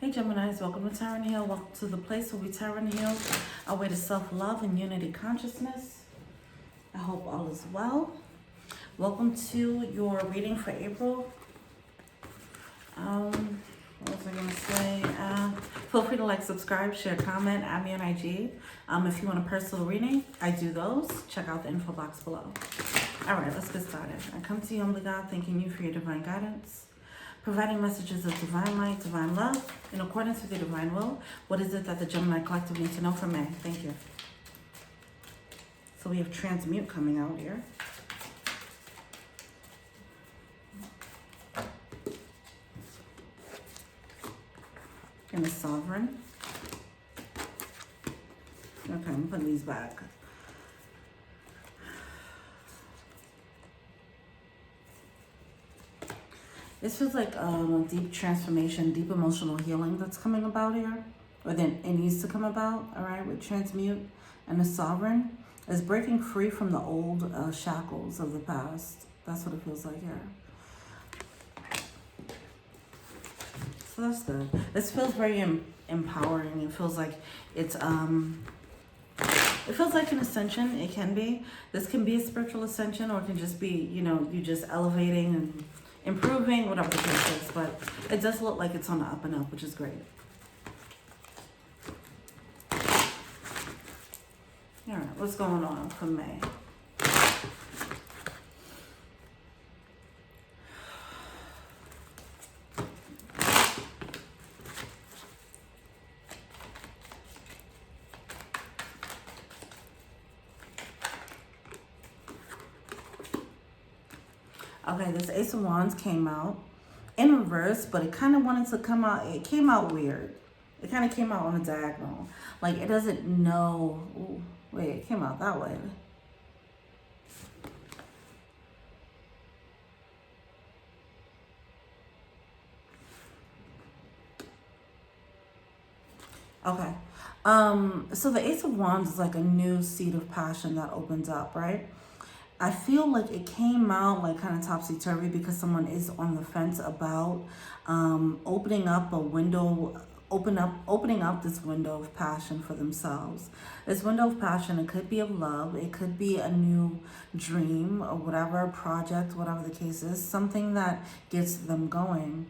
Hey Geminis, welcome to Tarot and Heal. Welcome to the place where we Tarot and Heal our way to self-love and unity consciousness. I hope all is well. Welcome to your reading for April. What was I gonna say? Feel free to like, subscribe, share, comment, add me on IG. If you want a personal reading, I do those. Check out the info box below. All right, let's get started. I come to you, humbly God, thanking you for your divine guidance, providing messages of divine light, divine love, in accordance with your divine will. What is it that the Gemini collective need to know from me? Thank you. So we have transmute coming out here. And the sovereign. Okay, I'm putting these back. This feels like a deep transformation, deep emotional healing that's coming about here, or then it needs to come about, all right, with transmute and the sovereign is breaking free from the old shackles of the past. That's what it feels like here. So that's good. This feels very empowering. It feels like it's it feels like an ascension. It can be. This can be a spiritual ascension, or it can just be, you know, you just elevating and improving, whatever the case is, but it does look like it's on the up and up, which is great. All right, what's going on for May? Okay, this Ace of Wands came out in reverse, but it kind of wanted to come out. It came out weird. It kind of came out on a diagonal. Like it doesn't know. Ooh, wait, it came out that way. Okay. So the Ace of Wands is like a new seed of passion that opens up, right? I feel like it came out like kind of topsy-turvy because someone is on the fence about opening up a window, opening up this window of passion for themselves. This window of passion, it could be of love, it could be a new dream or whatever, project, whatever the case is, something that gets them going.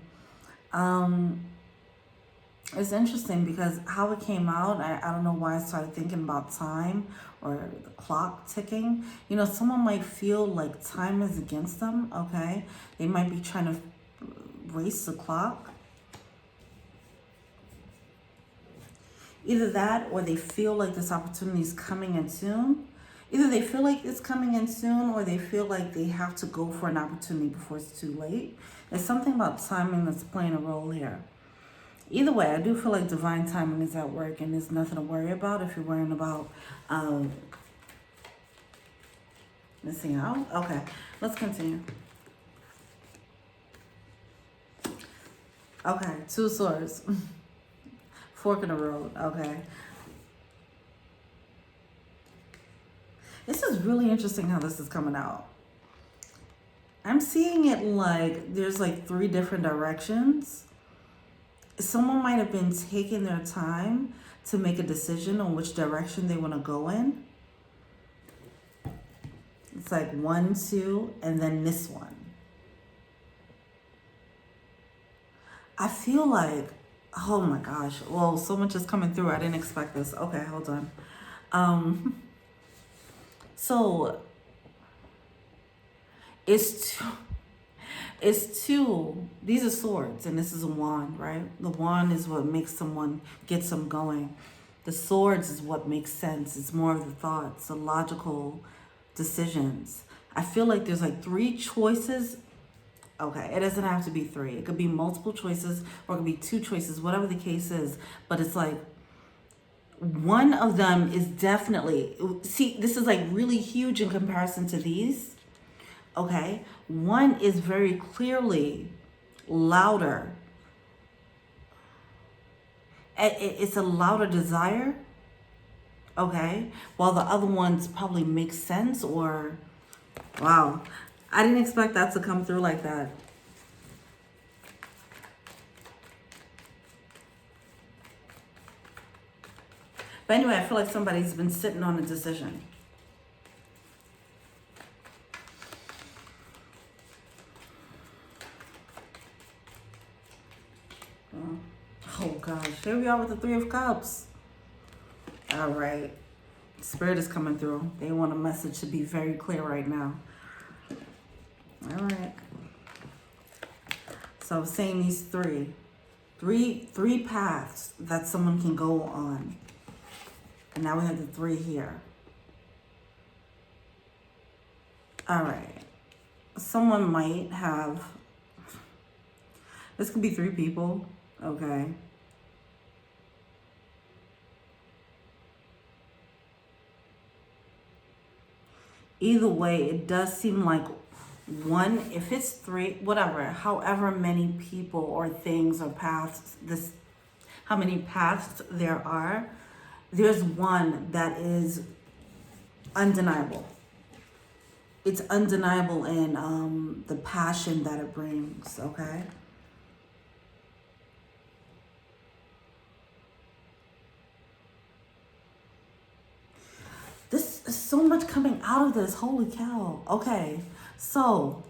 It's interesting because how it came out, I don't know why I started thinking about time or the clock ticking. You know, someone might feel like time is against them, okay? They might be trying to race the clock. Either that or they feel like this opportunity is coming in soon. Either they feel like it's coming in soon or they feel like they have to go for an opportunity before it's too late. There's something about timing that's playing a role here. Either way, I do feel like divine timing is at work and there's nothing to worry about if you're worrying about missing out. Okay, let's continue. Okay, Two of Swords. Fork in the road, okay. This is really interesting how this is coming out. I'm seeing it like there's like 3 different directions. Someone might have been taking their time to make a decision on which direction they want to go in. It's like 1, 2, and then this one. I feel like, oh my gosh, well, so much is coming through. I didn't expect this. Okay, hold on. So it's two, these are swords and this is a wand, right? The wand is what makes someone, gets them going. The swords is what makes sense. It's more of the thoughts, the logical decisions. I feel like there's like 3 choices. Okay, it doesn't have to be 3. It could be multiple choices or it could be 2 choices, whatever the case is. But it's like one of them is definitely, see, this is like really huge in comparison to these. Okay, one is very clearly louder. It's a louder desire, okay, while the other ones probably make sense or, wow, I didn't expect that to come through like that. But anyway, I feel like somebody's been sitting on a decision. Oh gosh, here we are with the Three of Cups. All right. Spirit is coming through. They want a message to be very clear right now. All right. So I'm saying these three paths that someone can go on. And now we have the 3 here. All right. Someone might have, this could be 3 people, okay? Either way, it does seem like one, if it's 3, whatever, however many people or things or paths, how many paths there are, there's one that is undeniable. It's undeniable in the passion that it brings, okay? This is so much coming out of this. Holy cow. Okay, so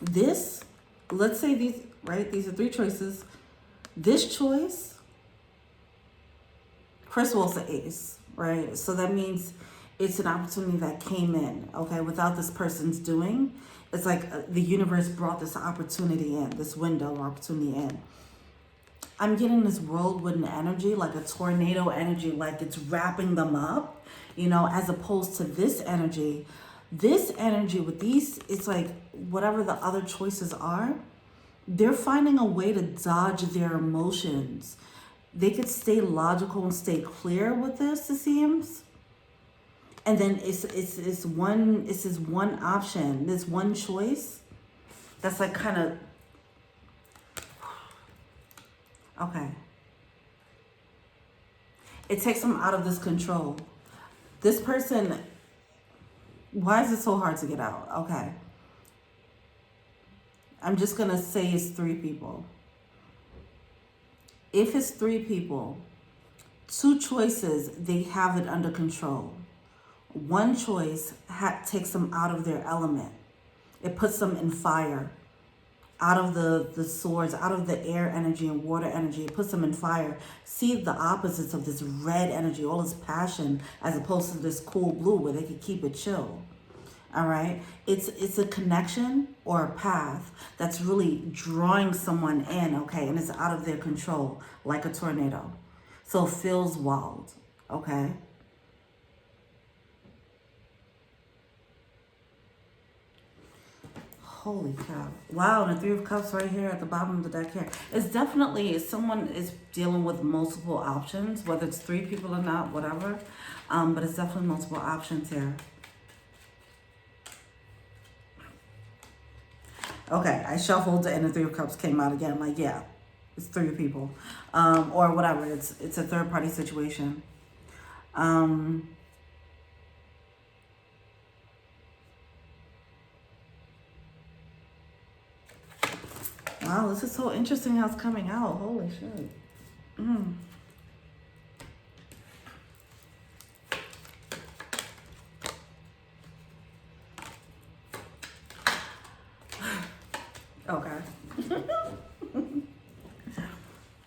this, let's say these, right? These are 3 choices. This choice, first of all, it's an ace, right? So that means it's an opportunity that came in, okay, without this person's doing. It's like the universe brought this opportunity in, this window of opportunity in. I'm getting this whirlwind energy, like a tornado energy, like it's wrapping them up, you know, as opposed to this energy. This energy with these, it's like whatever the other choices are, they're finding a way to dodge their emotions. They could stay logical and stay clear with this, it seems. And then it's this one option, this one choice that's like kind of, okay. It takes them out of this control. This person, why is it so hard to get out? Okay. I'm just going to say it's 3 people. If it's 3 people, 2 choices, they have it under control. One choice takes them out of their element. It puts them in fire. Out of the swords, out of the air energy and water energy, it puts them in fire. See the opposites of this red energy, all this passion, as opposed to this cool blue where they can keep it chill. All right, it's a connection or a path that's really drawing someone in, okay, and it's out of their control, like a tornado. So it feels wild, okay. Holy cow. Wow, the 3 of Cups right here at the bottom of the deck here. It's definitely, someone is dealing with multiple options, whether it's 3 people or not, whatever. But it's definitely multiple options here. Okay, I shuffled and the 3 of Cups came out again. Like, yeah, it's 3 people. Or whatever, it's a third party situation. Wow, this is so interesting how it's coming out. Holy shit. Okay.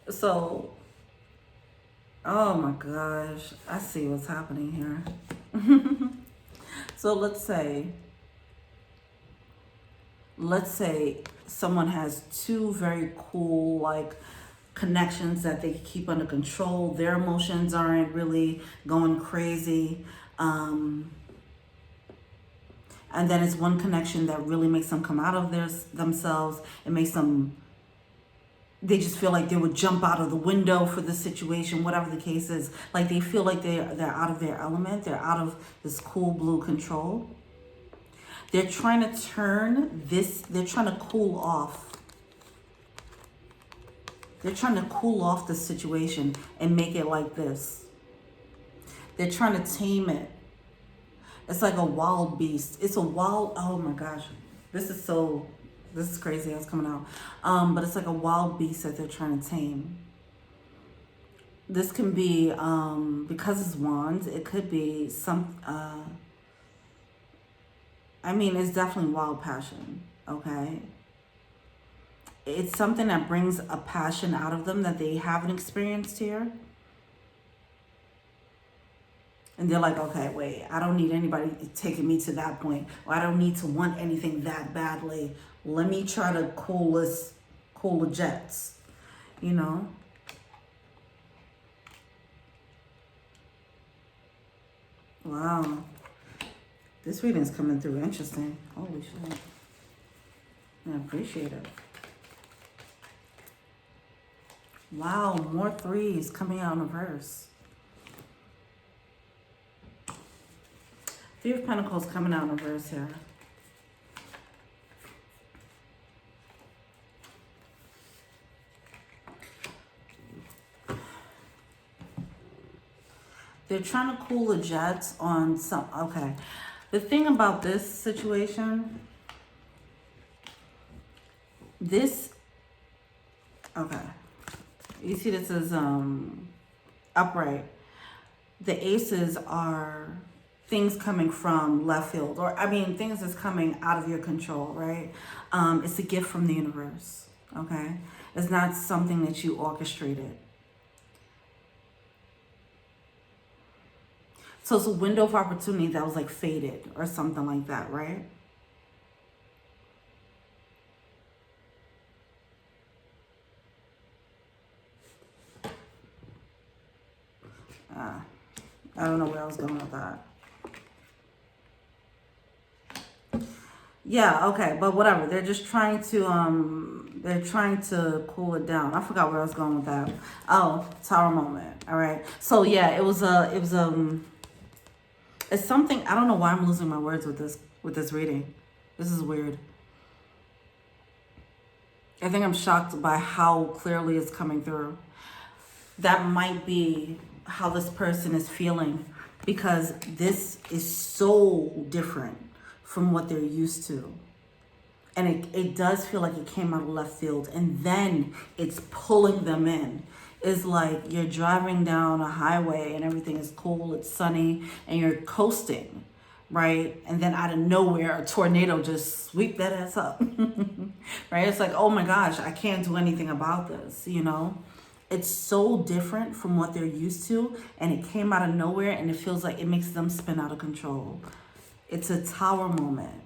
So, oh my gosh. I see what's happening here. So let's say someone has 2 very cool, like, connections that they keep under control. Their emotions aren't really going crazy. And then it's one connection that really makes them come out of themselves. It makes them, they just feel like they would jump out of the window for the situation, whatever the case is. Like they feel like they're out of their element. They're out of this cool blue control. They're trying to turn this, they're trying to cool off. They're trying to cool off the situation and make it like this. They're trying to tame it. It's like a wild beast. It's a wild, oh my gosh. This is crazy how it's coming out. But it's like a wild beast that they're trying to tame. This can be, because it's wands, it could be some, I mean, it's definitely wild passion, okay? It's something that brings a passion out of them that they haven't experienced here. And they're like, okay, wait, I don't need anybody taking me to that point. Or I don't need to want anything that badly. Let me try to cool the jets, you know? Wow. This reading's coming through interesting. Holy shit. I appreciate it. Wow, more threes coming out in reverse. Three of Pentacles coming out in reverse here. They're trying to cool the jets on some, okay. The thing about this situation, okay. You see this is upright. The aces are things coming from left field, or I mean things that's coming out of your control, right? It's a gift from the universe, okay? It's not something that you orchestrated. So it's a window of opportunity that was like faded or something like that, right? I don't know where I was going with that. Yeah, okay, but whatever. They're just trying to cool it down. I forgot where I was going with that. Oh, tower moment. All right. So yeah, it's something, I don't know why I'm losing my words with this reading. This is weird. I think I'm shocked by how clearly it's coming through. That might be how this person is feeling, because this is so different from what they're used to. And it does feel like it came out of left field, and then it's pulling them in. It's like you're driving down a highway and everything is cool, it's sunny, and you're coasting, right? And then out of nowhere, a tornado just sweep that ass up, right? It's like, oh my gosh, I can't do anything about this, you know? It's so different from what they're used to, and it came out of nowhere, and it feels like it makes them spin out of control. It's a tower moment.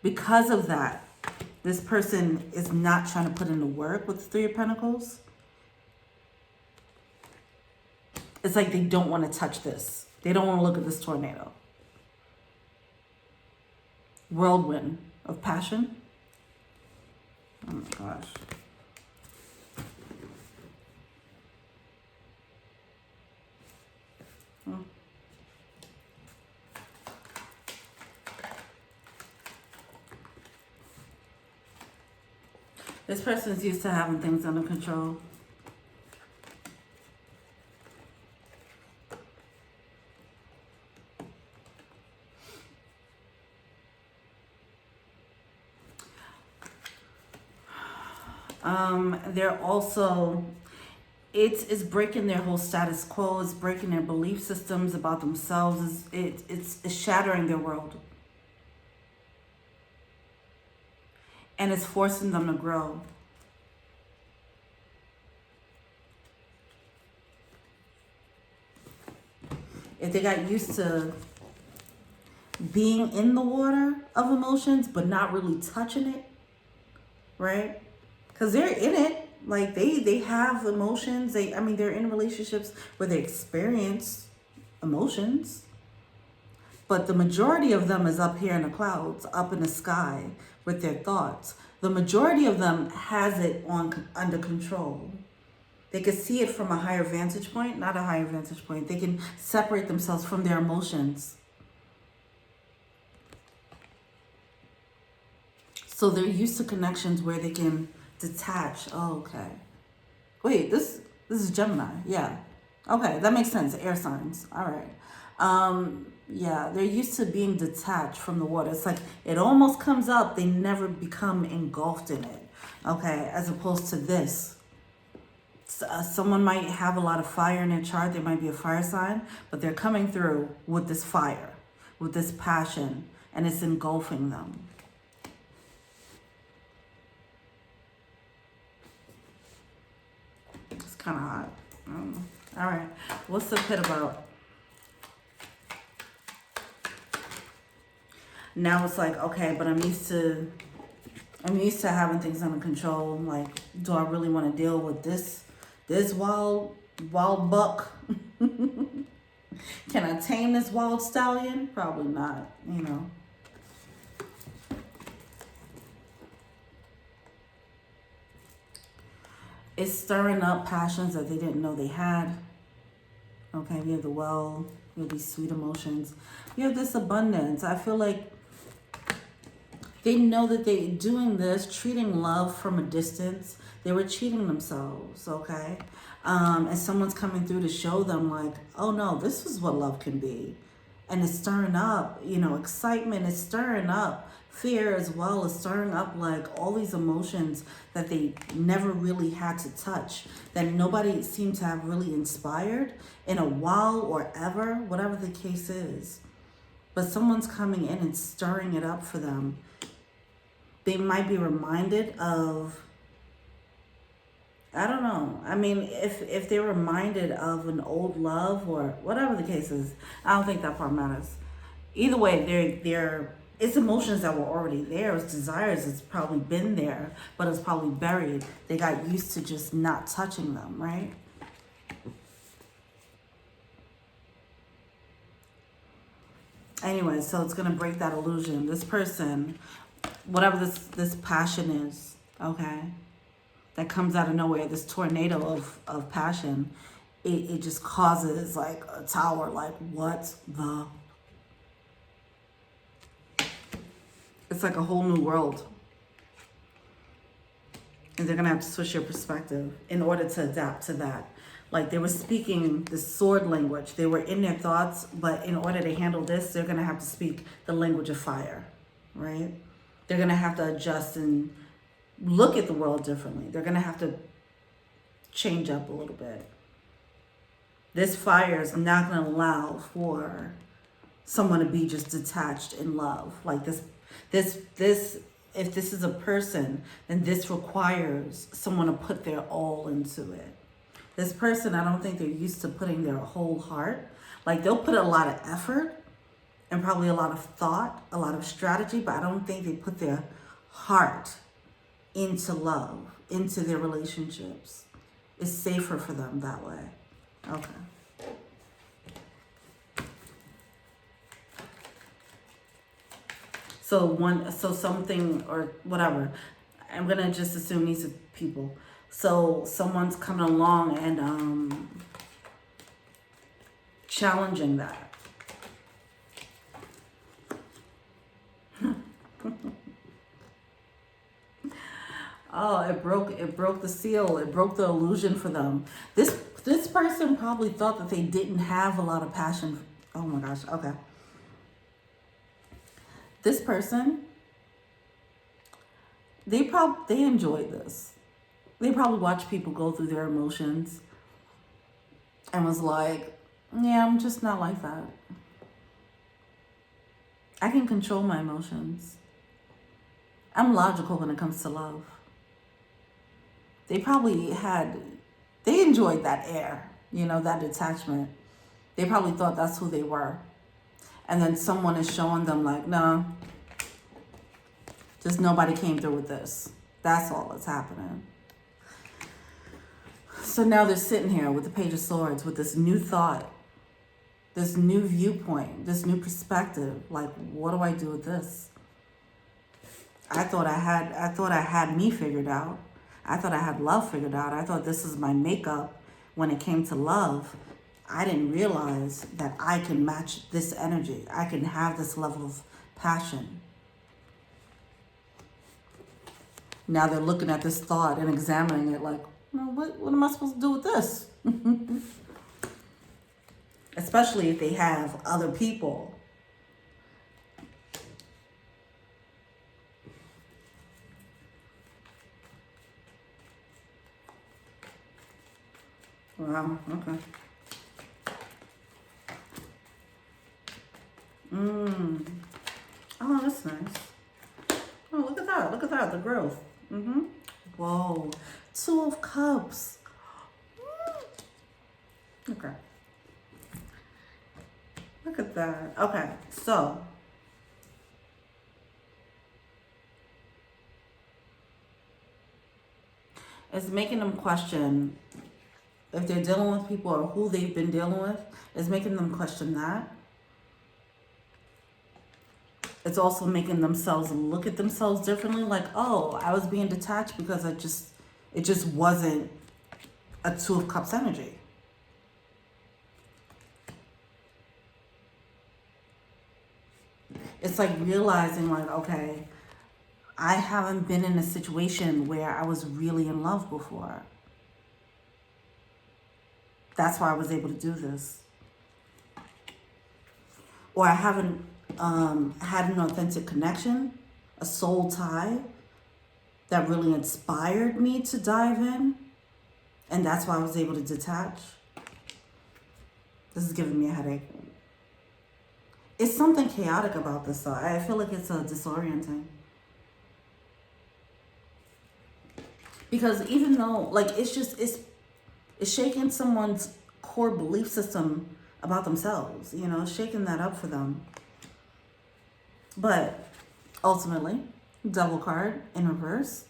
Because of that, this person is not trying to put in the work with the Three of Pentacles. It's like they don't want to touch this. They don't want to look at this tornado. Whirlwind of passion. Oh my gosh. This person's used to having things under control. They're also, it's breaking their whole status quo. It's breaking their belief systems about themselves. It's shattering their world. And it's forcing them to grow. If they got used to being in the water of emotions, but not really touching it, right? Because they're in it. Like they have emotions. They're in relationships where they experience emotions. But the majority of them is up here in the clouds, up in the sky with their thoughts. The majority of them has it under control. They can see it from a higher vantage point, not a higher vantage point. They can separate themselves from their emotions. So they're used to connections where they can detach. Oh, okay. Wait, this is Gemini. Yeah. Okay, that makes sense. Air signs. All right. Yeah, they're used to being detached from the water. It's like it almost comes up. They never become engulfed in it. Okay, as opposed to this. Someone might have a lot of fire in their chart. They might be a fire sign, but they're coming through with this fire, with this passion, and it's engulfing them. It's kind of hot. All right, what's the pit about? Now it's like, okay, but I'm used to having things under control. Like, do I really want to deal with this wild buck? Can I tame this wild stallion? Probably not, you know. It's stirring up passions that they didn't know they had. Okay, we have the well, we have these sweet emotions. We have this abundance. I feel like they know that they're doing this, treating love from a distance. They were cheating themselves, okay? And someone's coming through to show them like, oh no, this is what love can be. And it's stirring up, you know, excitement. It's stirring up fear as well. It's stirring up like all these emotions that they never really had to touch, that nobody seemed to have really inspired in a while or ever, whatever the case is. But someone's coming in and stirring it up for them. They might be reminded of, I don't know. I mean, if they're reminded of an old love or whatever the case is, I don't think that part matters. Either way, it's emotions that were already there. It's desires. It's probably been there, but it's probably buried. They got used to just not touching them, right? Anyway, so it's going to break that illusion. This person, whatever this passion is, okay, that comes out of nowhere, this tornado of passion, it just causes like a tower, like what the... It's like a whole new world. And they're going to have to switch your perspective in order to adapt to that. Like they were speaking the sword language. They were in their thoughts, but in order to handle this, they're going to have to speak the language of fire, right? They're going to have to adjust and look at the world differently. They're going to have to change up a little bit. This fire is not going to allow for someone to be just detached in love. Like this, if this is a person, then this requires someone to put their all into it. This person, I don't think they're used to putting their whole heart. Like they'll put a lot of effort and probably a lot of thought, a lot of strategy, but I don't think they put their heart into love, into their relationships. It's safer for them that way. Okay. So something or whatever. I'm gonna just assume these are people. So someone's coming along and challenging that. Oh, it broke the seal. It broke the illusion for them. This person probably thought that they didn't have a lot of passion. Oh my gosh. Okay. This person, they enjoyed this. They probably watched people go through their emotions and was like, yeah, I'm just not like that. I can control my emotions. I'm logical when it comes to love. They enjoyed that air, you know, that detachment. They probably thought that's who they were. And then someone is showing them like, no, just nobody came through with this. That's all that's happening. So now they're sitting here with the Page of Swords with this new thought, this new viewpoint, this new perspective. Like, what do I do with this? I thought I had me figured out. I thought I had love figured out. I thought this is my makeup when it came to love. I didn't realize that I can match this energy. I can have this level of passion. Now they're looking at this thought and examining it like, well, what am I supposed to do with this? Especially if they have other people. Wow, okay. Oh, that's nice. Oh, look at that. Look at that. The growth. Whoa. 2 of Cups. Okay. Look at that. Okay, so. It's making them question if they're dealing with people or who they've been dealing with. It's making them question that. It's also making themselves look at themselves differently. Like, oh, I was being detached because it just wasn't a 2 of Cups energy. It's like realizing like, okay, I haven't been in a situation where I was really in love before. That's why I was able to do this. Or I haven't had an authentic connection, a soul tie that really inspired me to dive in. And that's why I was able to detach. This is giving me a headache. It's something chaotic about this though. I feel like it's disorienting. Because even though, like, it's shaking someone's core belief system about themselves, you know, shaking that up for them. But ultimately, Devil card in reverse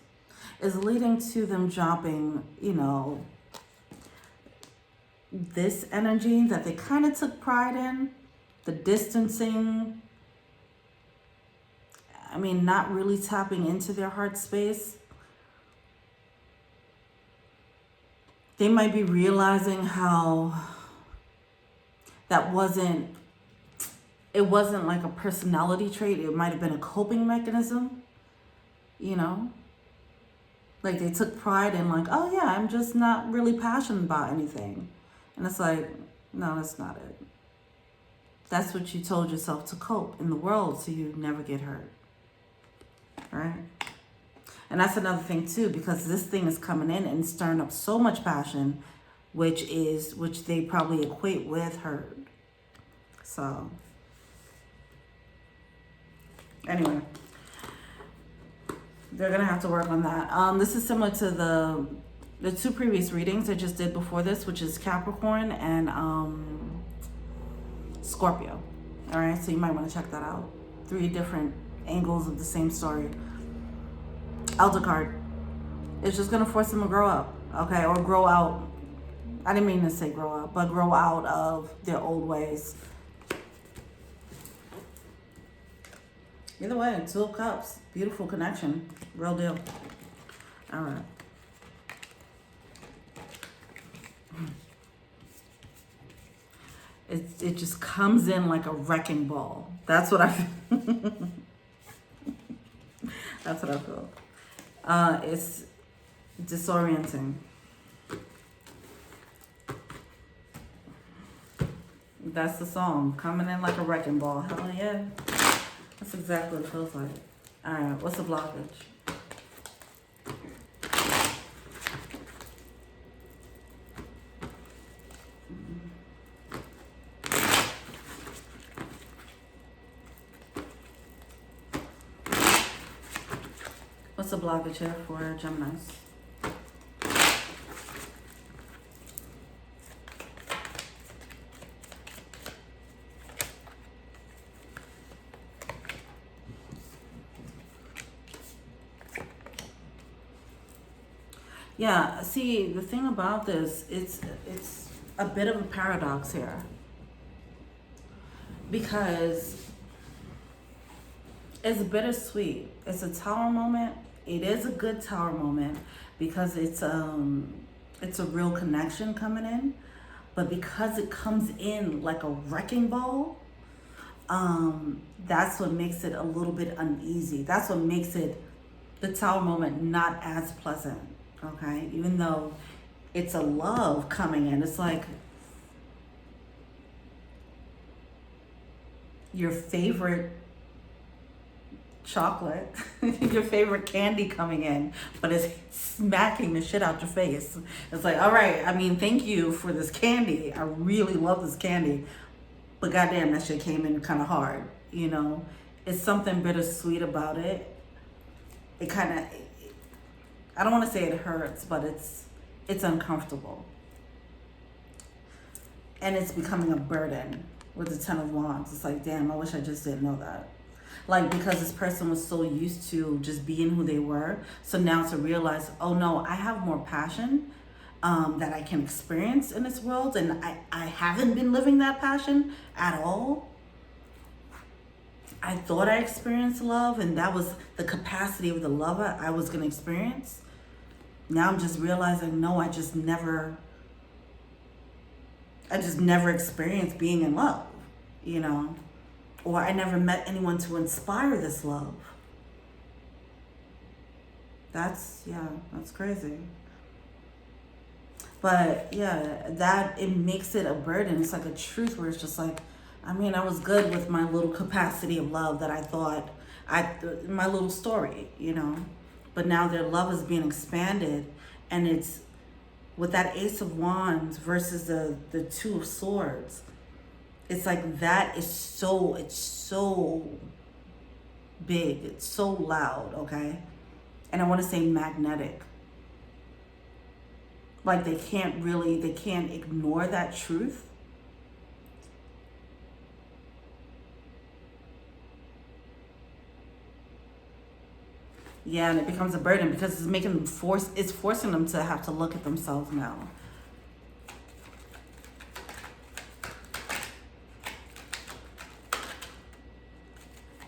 is leading to them dropping, you know, this energy that they kind of took pride in, the distancing. I mean, not really tapping into their heart space. They might be realizing how that wasn't like a personality trait. It might have been a coping mechanism, you know? Like they took pride in like, oh yeah, I'm just not really passionate about anything. And it's like, no, that's not it. That's what you told yourself to cope in the world so you never get hurt, right? And that's another thing too, because this thing is coming in and stirring up so much passion, which they probably equate with hurt. So anyway, they're gonna have to work on that. This is similar to the 2 previous readings I just did before this, which is Capricorn and Scorpio. All right, so you might want to check that out. 3 different angles of the same story. Elder card. It's just gonna force them to grow up, okay, or grow out. I didn't mean to say grow up, but grow out of their old ways. Either way, 2 of Cups, beautiful connection, real deal. All right. It just comes in like a wrecking ball. That's what I feel. That's what I feel. It's disorienting. That's the song. Coming in like a wrecking ball. Hell yeah. That's exactly what it feels like. All right, what's the blockage? What's the blockage here for Geminis? Yeah, see, the thing about this, it's a bit of a paradox here. Because it's bittersweet. It's a tower moment. It is a good tower moment because it's a real connection coming in. But because it comes in like a wrecking ball, that's what makes it a little bit uneasy. That's what makes it the tower moment not as pleasant. Okay, even though it's a love coming in, it's like your favorite chocolate, your favorite candy coming in, but it's smacking the shit out your face. It's like, all right, I mean, thank you for this candy. I really love this candy, but goddamn, that shit came in kind of hard, you know? It's something bittersweet about it. It kind of, I don't want to say it hurts, but it's uncomfortable. And it's becoming a burden with the Ten of Wands. It's like, damn, I wish I just didn't know that. Like, because this person was so used to just being who they were. So now to realize, oh no, I have more passion that I can experience in this world. And I haven't been living that passion at all. I thought I experienced love, and that was the capacity of the love I was going to experience. Now I'm just realizing, no, I just never experienced being in love, you know, or I never met anyone to inspire this love. That's crazy. But yeah, that it makes it a burden. It's like a truth where it's just like, I mean, I was good with my little capacity of love that I thought, my little story, you know, but now their love is being expanded, and it's with that Ace of Wands versus the Two of Swords. It's like that is it's so big, it's so loud, okay? And I want to say magnetic. Like they can't ignore that truth. Yeah, and it becomes a burden because it's making them it's forcing them to have to look at themselves now.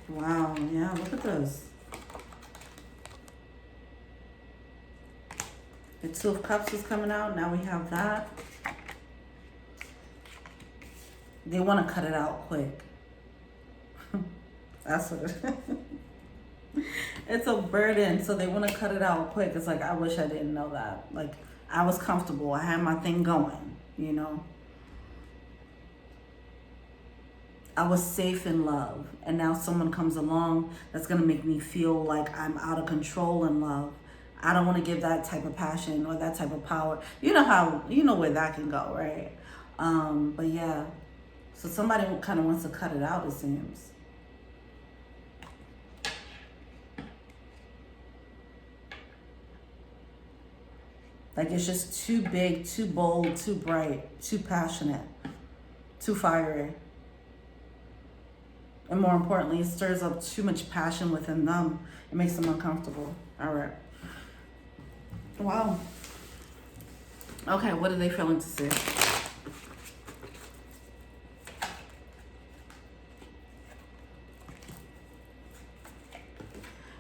Wow, yeah, look at this. The Two of Cups is coming out. Now we have that. They want to cut it out quick. That's what it is. It's a burden, so they want to cut it out quick. It's like, I wish I didn't know that. Like, I was comfortable. I had my thing going, you know. I was safe in love. And now someone comes along that's going to make me feel like I'm out of control in love. I don't want to give that type of passion or that type of power. You know where that can go, right? But yeah. So somebody kind of wants to cut it out, it seems. Like it's just too big, too bold, too bright, too passionate, too fiery. And more importantly, it stirs up too much passion within them. It makes them uncomfortable. All right. Wow. Okay, what are they feeling to see?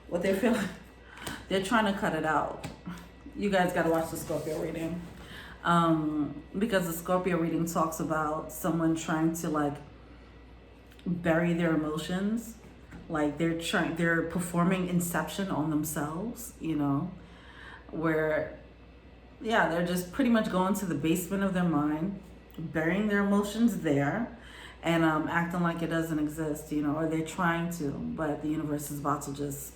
What they're feeling, they're trying to cut it out. You guys got to watch the Scorpio reading. Because the Scorpio reading talks about someone trying to like bury their emotions. Like they're performing inception on themselves, you know, where, yeah, they're just pretty much going to the basement of their mind, burying their emotions there, and acting like it doesn't exist, you know, or they're trying to, but the universe is about to just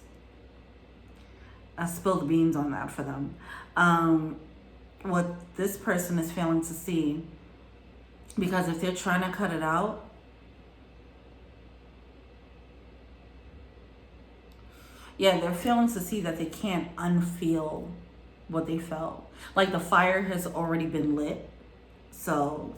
spill the beans on that for them. What this person is failing to see, because if they're trying to cut it out, yeah, they're failing to see that they can't unfeel what they felt. Like the fire has already been lit, so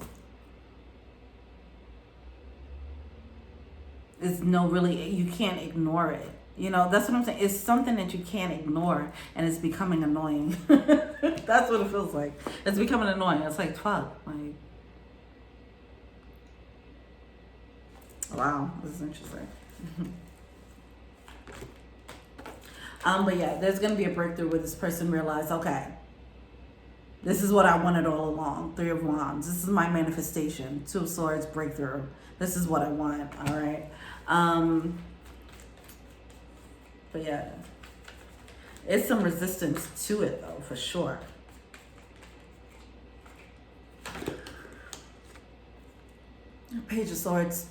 it's you can't ignore it. You know, that's what I'm saying. It's something that you can't ignore, and it's becoming annoying. That's what it feels like. It's becoming annoying. It's like, fuck. Like, wow, this is interesting. But yeah, there's going to be a breakthrough where this person realized, okay, this is what I wanted all along. Three of Wands. This is my manifestation. Two of Swords, breakthrough. This is what I want. All right. But yeah, it's some resistance to it though, for sure. Page of Swords.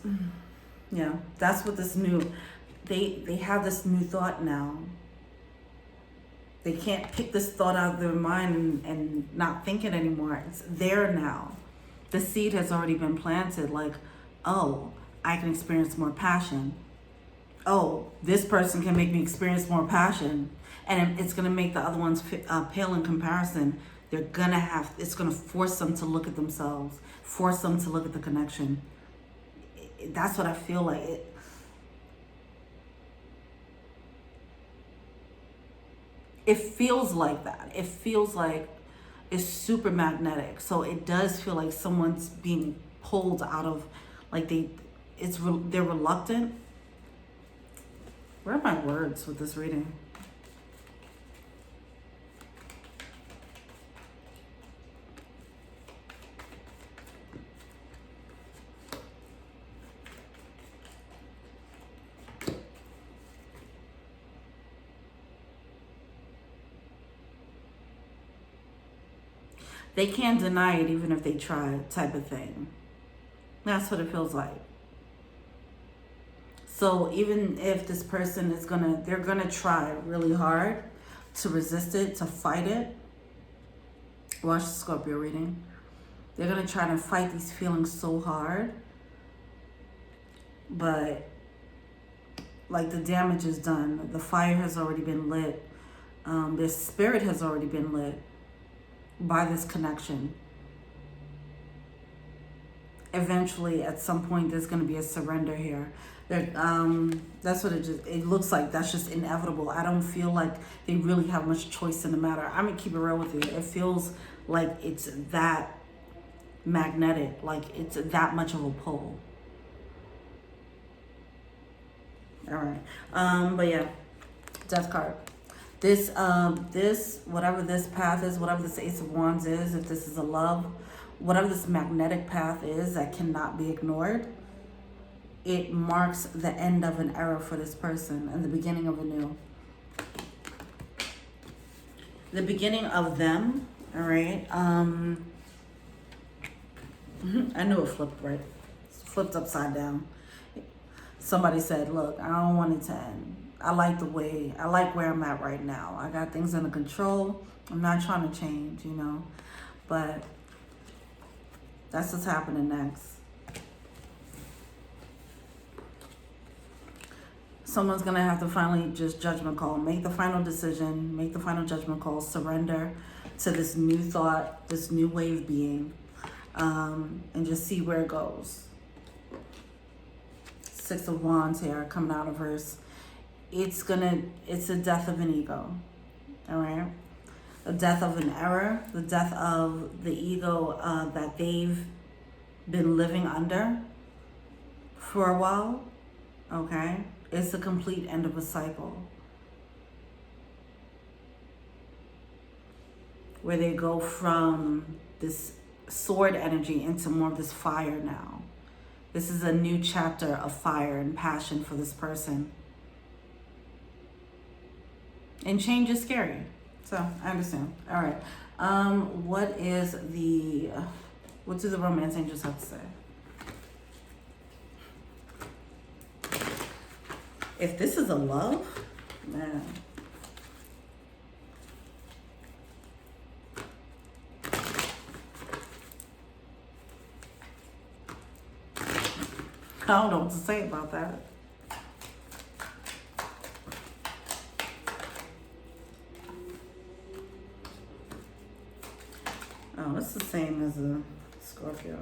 Yeah, that's what this new, they have this new thought now. They can't pick this thought out of their mind and not think it anymore. It's there now. The seed has already been planted. Like, oh, I can experience more passion. Oh, this person can make me experience more passion. And it's going to make the other ones pale in comparison. It's going to force them to look at themselves, force them to look at the connection. That's what I feel like. It feels like that. It feels like it's super magnetic. So it does feel like someone's being pulled out of, like they're reluctant. Where are my words with this reading? They can't deny it even if they try, type of thing. That's what it feels like. So even if this person they're gonna try really hard to resist it, to fight it. Watch the Scorpio reading. They're gonna try to fight these feelings so hard. But like the damage is done. The fire has already been lit. Their spirit has already been lit by this connection. Eventually, at some point, there's going to be a surrender here. That's what it looks like. That's just inevitable. I don't feel like they really have much choice in the matter. I'm going to keep it real with you. It feels like it's that magnetic, like it's that much of a pull. All right. But yeah, Death card. This whatever this path is, whatever this Ace of Wands is, if this is a love, whatever this magnetic path is that cannot be ignored, it marks the end of an era for this person and the beginning of a new. The beginning of them, all right? I knew it flipped, right? It's flipped upside down. Somebody said, look, I don't want it to end. I like where I'm at right now. I got things under control. I'm not trying to change, you know, but that's what's happening next. Someone's going to have to finally just judgment call, make the final decision, make the final judgment call, surrender to this new thought, this new wave being, and just see where it goes. Six of Wands here coming out of hers. It's a death of an ego, all right? The death of an era, the death of the ego that they've been living under for a while, okay? It's the complete end of a cycle where they go from this sword energy into more of this fire now. This is a new chapter of fire and passion for this person. And change is scary. So I understand. All right. What do the romance angels have to say? If this is a love, man. I don't know what to say about that. Oh, it's the same as a Scorpio.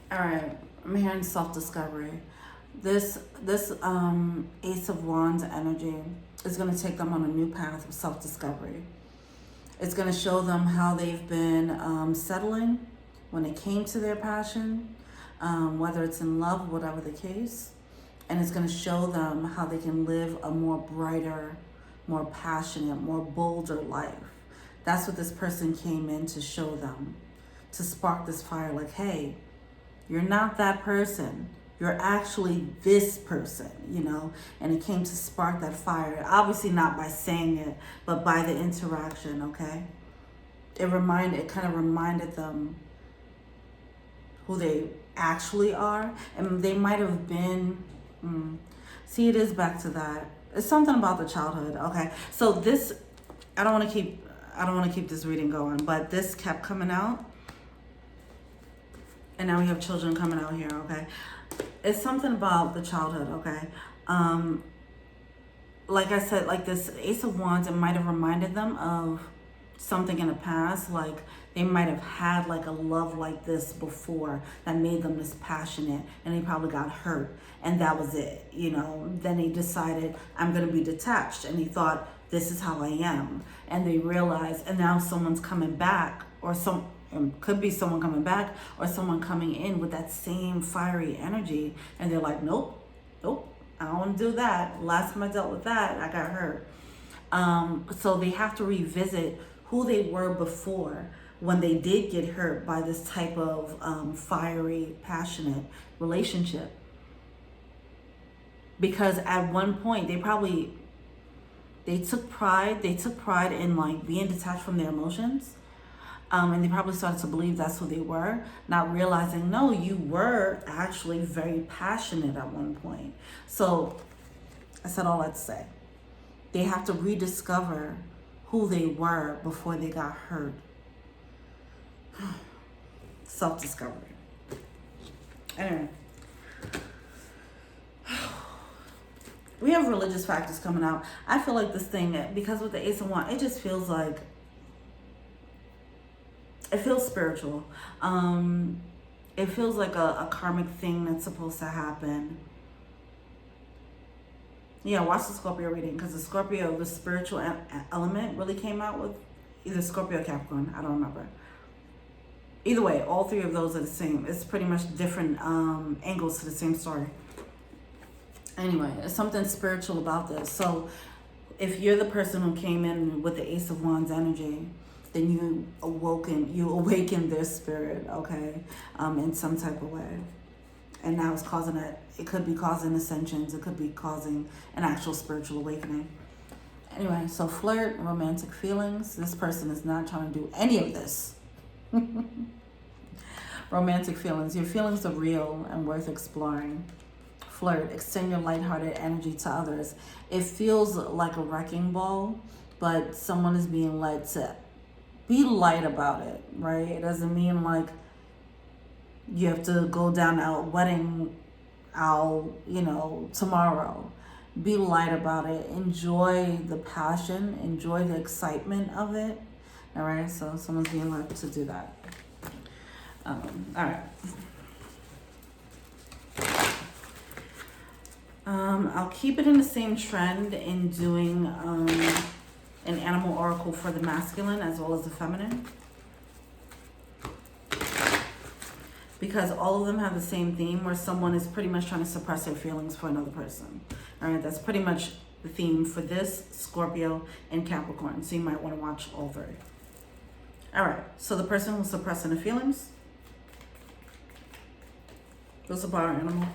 All right, I'm hearing self-discovery. This Ace of Wands energy is going to take them on a new path of self-discovery. It's going to show them how they've been settling when it came to their passion, whether it's in love, whatever the case. And it's going to show them how they can live a more brighter, more passionate, more bolder life. That's what this person came in to show them, to spark this fire. Like, hey, you're not that person. You're actually this person, you know? And it came to spark that fire. Obviously not by saying it, but by the interaction, okay? It kind of reminded them who they actually are. And they might have been, see, it is back to that. It's something about the childhood, okay? So this, I don't want to keep this reading going, but this kept coming out. And now we have children coming out here, okay? It's something about the childhood, okay? Like I said, like this Ace of Wands, it might have reminded them of something in the past. Like they might have had like a love like this before that made them this passionate, and they probably got hurt, and that was it, you know? Then they decided, I'm gonna be detached, and he thought, this is how I am. And they realized, and now someone's coming back, or could be someone coming back or someone coming in with that same fiery energy, and they're like, nope, I don't want to do that. Last time I dealt with that, I got hurt. So they have to revisit who they were before when they did get hurt by this type of fiery, passionate relationship. Because at one point they took pride in like being detached from their emotions. And they probably started to believe that's who they were, not realizing, no, you were actually very passionate at one point. So I said all that to say, they have to rediscover who they were before they got hurt. Self-discovery. Anyway. We have religious factors coming out. I feel like this thing, because with the Ace of Wands, it just feels like, it feels spiritual. It feels like a karmic thing that's supposed to happen. Yeah, watch the Scorpio reading, because the Scorpio, the spiritual element really came out with either Scorpio or Capricorn. I don't remember. Either way, all three of those are the same. It's pretty much different angles to the same story. Anyway, there's something spiritual about this. So if you're the person who came in with the Ace of Wands energy, then you awaken their spirit, okay, in some type of way. And now it's causing it could be causing ascensions, it could be causing an actual spiritual awakening. Anyway, so flirt, romantic feelings. This person is not trying to do any of this. Romantic feelings. Your feelings are real and worth exploring. Flirt, extend your lighthearted energy to others. It feels like a wrecking ball, but someone is being led to be light about it, right? It doesn't mean like you have to go down our wedding aisle, tomorrow. Be light about it. Enjoy the passion. Enjoy the excitement of it. All right, so someone's being led to do that. All right. I'll keep it in the same trend in doing an animal oracle for the masculine as well as the feminine, because all of them have the same theme where someone is pretty much trying to suppress their feelings for another person. All right, that's pretty much the theme for this, Scorpio and Capricorn, so you might want to watch all three. All right, so the person who's suppressing the feelings, what's the power animal?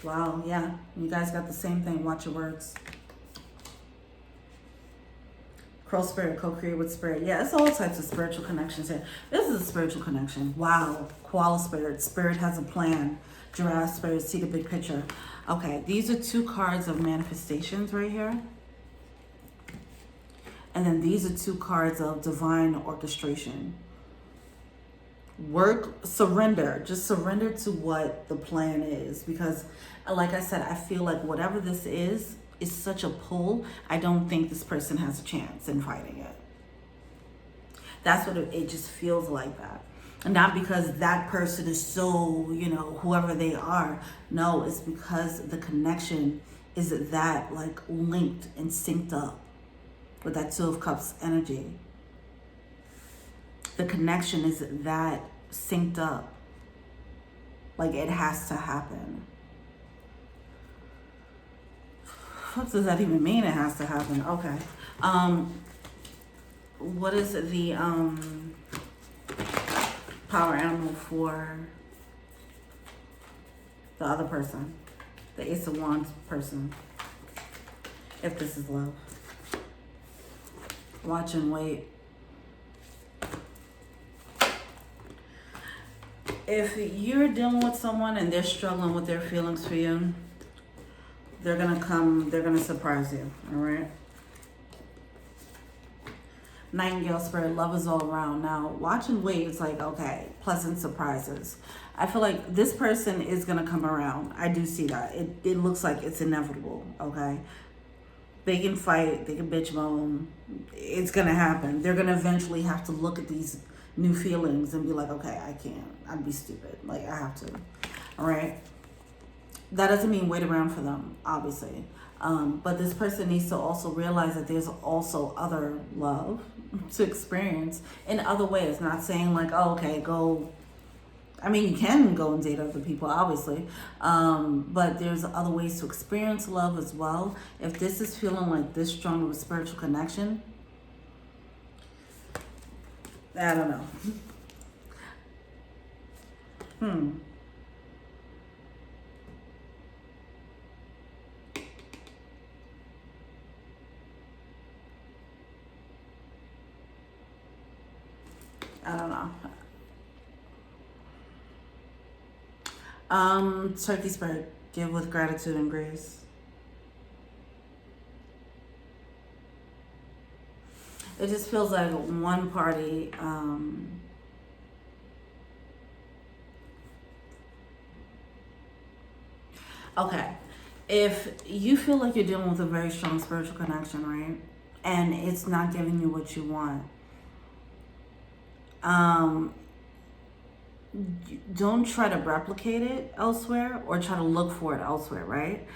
Wow, yeah, you guys got the same thing. Watch your words. Crow spirit, co-create with spirit. Yeah, it's all types of spiritual connections here. This is a spiritual connection. Wow. Koala spirit. Spirit has a plan. Giraffe spirit, see the big picture. Okay, these are two cards of manifestations right here. And then these are two cards of divine orchestration. Surrender. Just surrender to what the plan is. Because, like I said, I feel like whatever this is such a pull. I don't think this person has a chance in fighting it. That's what it just feels like that. And not because that person is so, whoever they are. No, it's because the connection is that like linked and synced up with that Two of Cups energy. The connection is that synced up. Like it has to happen. What does that even mean? It has to happen. Okay. What is the power animal for the other person? The Ace of Wands person. If this is love. Watch and wait. If you're dealing with someone and they're struggling with their feelings for you, they're gonna surprise you, all right? Nightingale spirit, love is all around. Now, watch and wait is like, okay, pleasant surprises. I feel like this person is gonna come around. I do see that. It looks like it's inevitable, okay? They can fight, they can bitch moan. It's gonna happen. They're gonna eventually have to look at these new feelings and be like, okay, I can't. I'd be stupid. Like, I have to. All right? That doesn't mean wait around for them, obviously. But this person needs to also realize that there's also other love to experience in other ways. Not saying like, oh, okay, go. I mean, you can go and date other people, obviously. But there's other ways to experience love as well. If this is feeling like this strong of a spiritual connection, I don't know. I don't know. Turkey spirit, give with gratitude and grace. It just feels like one party, okay, if you feel like you're dealing with a very strong spiritual connection, right? And it's not giving you what you want. Don't try to replicate it elsewhere or try to look for it elsewhere, right?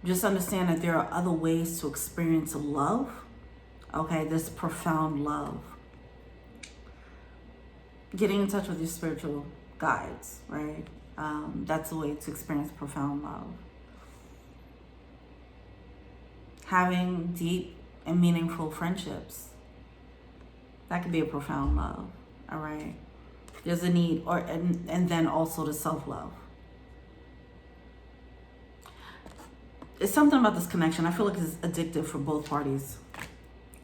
Just understand that there are other ways to experience love, okay? This profound love. Getting in touch with your spiritual guides, right? That's a way to experience profound love. Having deep and meaningful friendships, that could be a profound love, all right? There's a need, and then also the self-love. It's something about this connection. I feel like it's addictive for both parties.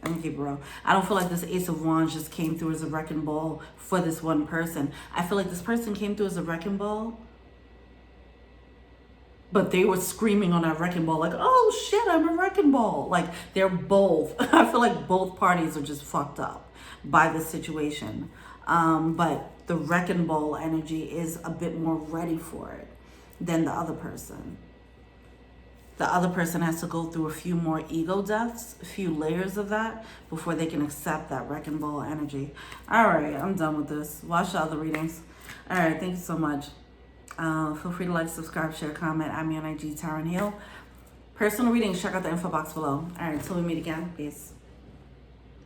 I'm gonna keep it real. I don't feel like this Ace of Wands just came through as a wrecking ball for this one person. I feel like this person came through as a wrecking ball, but they were screaming on that wrecking ball like, oh shit, I'm a wrecking ball. Like, they're both, I feel like both parties are just fucked up by this situation. But the wrecking ball energy is a bit more ready for it than the other person. The other person has to go through a few more ego deaths, a few layers of that before they can accept that wrecking ball energy. All right, I'm done with this. Watch the other readings. All right, thank you so much. Feel free to like, subscribe, share, comment. I'm me on IG, Tara and Heal. Personal readings, check out the info box below. All right, till we meet again. Peace.